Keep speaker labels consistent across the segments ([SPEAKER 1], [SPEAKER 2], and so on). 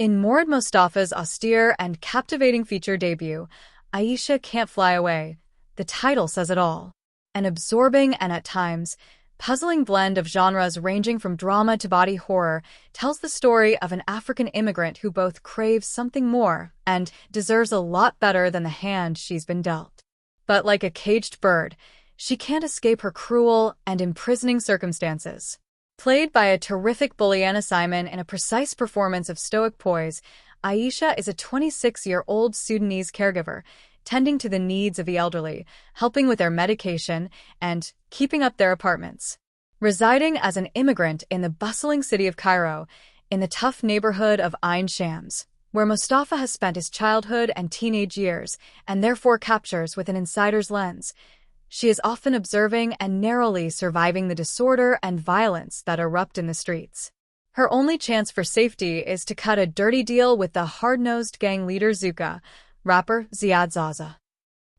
[SPEAKER 1] In Morad Mostafa's austere and captivating feature debut, Aisha Can't Fly Away, the title says it all. An absorbing and at times puzzling blend of genres ranging from drama to body horror tells the story of an African immigrant who both craves something more and deserves a lot better than the hand she's been dealt. But like a caged bird, she can't escape her cruel and imprisoning circumstances. Played by a terrific Buliana Simon in a precise performance of stoic poise, Aisha is a 26-year-old Sudanese caregiver, tending to the needs of the elderly, helping with their medication, and keeping up their apartments. Residing as an immigrant in the bustling city of Cairo, in the tough neighborhood of Ain Shams, where Mostafa has spent his childhood and teenage years, and therefore captures with an insider's lens, she is often observing and narrowly surviving the disorder and violence that erupt in the streets. Her only chance for safety is to cut a dirty deal with the hard-nosed gang leader Zuka, rapper Ziad Zaza.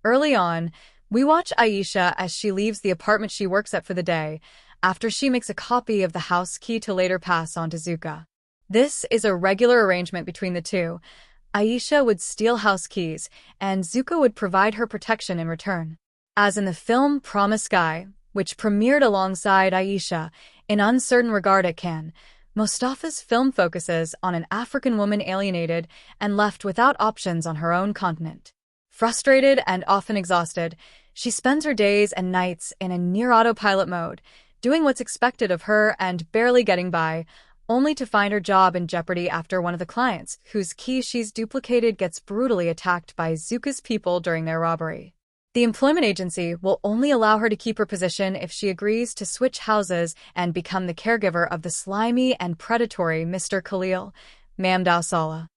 [SPEAKER 1] Early on, we watch Aisha as she leaves the apartment she works at for the day, after she makes a copy of the house key to later pass on to Zuka. This is a regular arrangement between the two. Aisha would steal house keys, and Zuka would provide her protection in return. As in the film Promise Sky, which premiered alongside Aisha, in uncertain regard at Cannes, Mostafa's film focuses on an African woman alienated and left without options on her own continent. Frustrated and often exhausted, she spends her days and nights in a near-autopilot mode, doing what's expected of her and barely getting by, only to find her job in jeopardy after one of the clients, whose key she's duplicated, gets brutally attacked by Zuka's people during their robbery. The employment agency will only allow her to keep her position if she agrees to switch houses and become the caregiver of the slimy and predatory Mr. Khalil, Mamdouh Salah.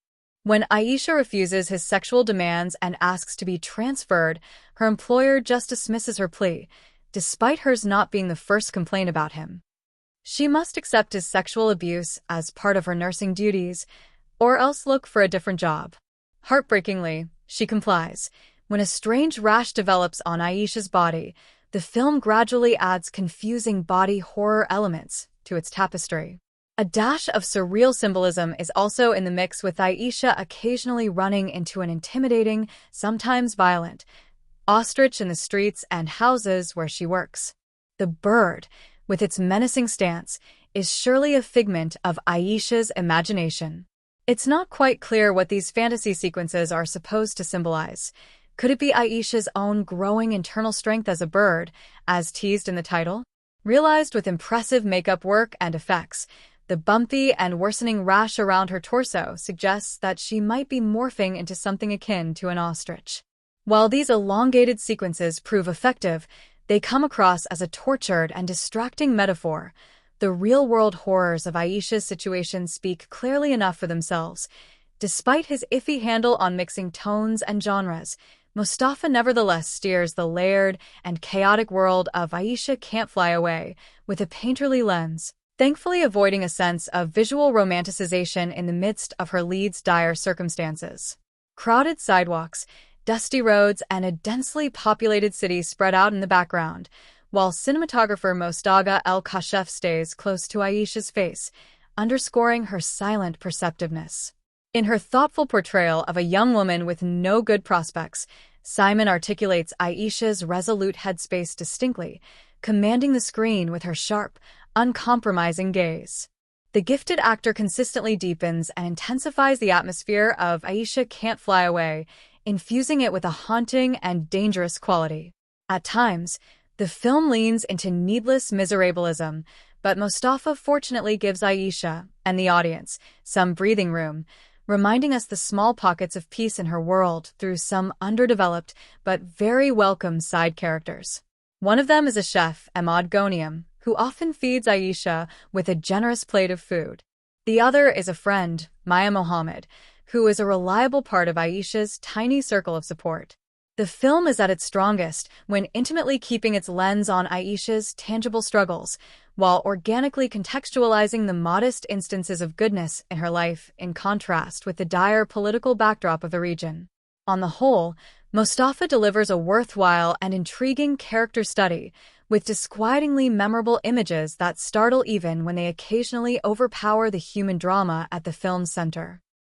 [SPEAKER 1] When Aisha refuses his sexual demands and asks to be transferred, her employer just dismisses her plea, despite hers not being the first complaint about him. She must accept his sexual abuse as part of her nursing duties, or else look for a different job. Heartbreakingly, she complies. When a strange rash develops on Aisha's body, the film gradually adds confusing body horror elements to its tapestry. A dash of surreal symbolism is also in the mix, with Aisha occasionally running into an intimidating, sometimes violent, ostrich in the streets and houses where she works. The bird, with its menacing stance, is surely a figment of Aisha's imagination. It's not quite clear what these fantasy sequences are supposed to symbolize. Could it be Aisha's own growing internal strength as a bird, as teased in the title? Realized with impressive makeup work and effects, the bumpy and worsening rash around her torso suggests that she might be morphing into something akin to an ostrich. While these elongated sequences prove effective, they come across as a tortured and distracting metaphor. The real-world horrors of Aisha's situation speak clearly enough for themselves. Despite his iffy handle on mixing tones and genres, Mostafa nevertheless steers the layered and chaotic world of Aisha Can't Fly Away with a painterly lens, thankfully avoiding a sense of visual romanticization in the midst of her lead's dire circumstances. Crowded sidewalks, dusty roads, and a densely populated city spread out in the background, while cinematographer Mostafa El-Kashef stays close to Aisha's face, underscoring her silent perceptiveness. In her thoughtful portrayal of a young woman with no good prospects, Simon articulates Aisha's resolute headspace distinctly, commanding the screen with her sharp, uncompromising gaze. The gifted actor consistently deepens and intensifies the atmosphere of Aisha Can't Fly Away, infusing it with a haunting and dangerous quality. At times, the film leans into needless miserabilism, but Mostafa fortunately gives Aisha, and the audience, some breathing room, reminding us the small pockets of peace in her world through some underdeveloped but very welcome side characters. One of them is a chef, Ahmad Goniam, who often feeds Aisha with a generous plate of food. The other is a friend, Maya Mohammed, who is a reliable part of Aisha's tiny circle of support. The film is at its strongest when intimately keeping its lens on Aisha's tangible struggles, while organically contextualizing the modest instances of goodness in her life in contrast with the dire political backdrop of the region. On the whole, Mostafa delivers a worthwhile and intriguing character study, with disquietingly memorable images that startle even when they occasionally overpower the human drama at the film's center.